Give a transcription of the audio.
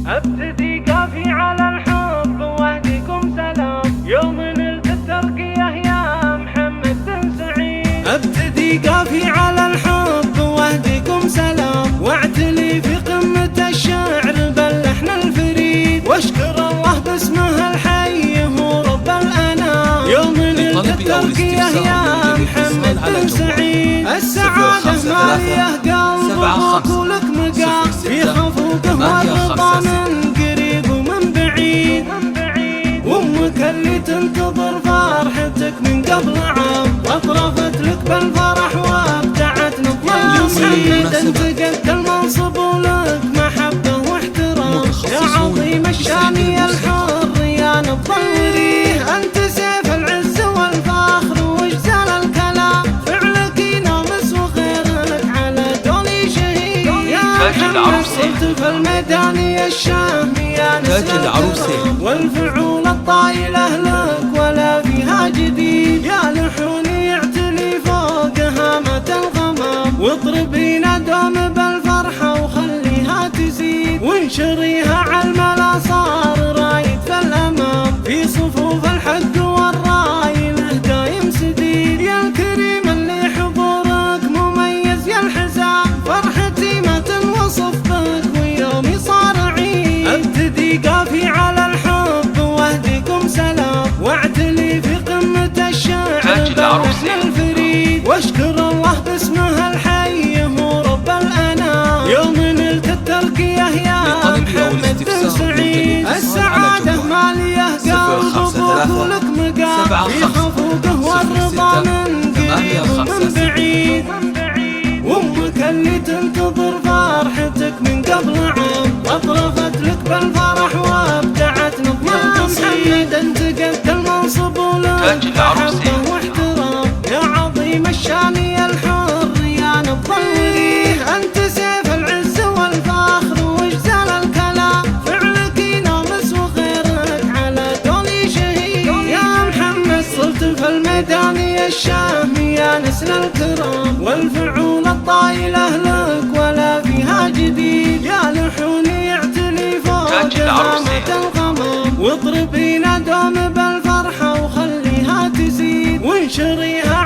ابتدي قافي على الحب واهديكم سلام، يوم نلت الترقية يا محمد بن سعيد. ابتدي قافي على الحب واهديكم سلام، واعتلي في قمة الشعر باللحن الفريد، واشكر الله باسمه الحي هو رب الانام، يوم نلت الترقية يا محمد بن سعيد. السعادة مالية قلبك ولك مقام، في خفوقه والرضا من قريب ومن بعيد، وامك اللي تنتظر فرحتك من قبل عام، واطرفت لك بالفرح وابدعت نظام. محمد انت قد المنصب ولك محبة واحترام، يا عظيم الشان يا الحر يا نبض الوريه، انت سيف العز والفخر واجزال الكلام، فعلك ينامس وخيرك على دولي شهيد. يا محمد صرت في الميدان يا الشام يا نسل الكرام، والفعول الطايلة لك ولا فيها جديد، يا لحوني يعتلي فوق هامة الغمام، واضربينا دوم بالفرحة وخليها تزيد، وانشريها عالملا صار رايد في الأمام، في صفوف الحق والراي له دايم سديد. يا الكريم اللي حضورك مميز يا الحزام، فرحتي ما تنوصف بك ويومي صار عيد. ابتدي قافي على الحب واهديكم سلام، واعتلي في قمة الشعر باللحن الفريد، واشكر الله باسمه الحي هو رب الانام، يوم نلت الترقية يا محمد بن سعيد. السعادة مالية قلبك ولك مقام، في خفوقه والرضا من قريب ومن بعيد، وامك اللي تنتظر فرحتك من قبل عام، واطرفت لك بالفرح وابدعت نظام. محمد انت قد المنصب ولك محبة واحترام، يا عظيم الشان يا الحر يا نبض الوريه، انت سيف العز والفخر واجزال الكلام، فعلك ينامس وخيرك على دولي شهيد. يا محمد صرت في الميدان يا الشام يا نسل الكرام، والفعول الطايلة لك ولا فيها جديد، يا لحوني يعتلي فوق هامة الغمام، واضربينا دوم بالفرحة وخليها تزيد، وانشريها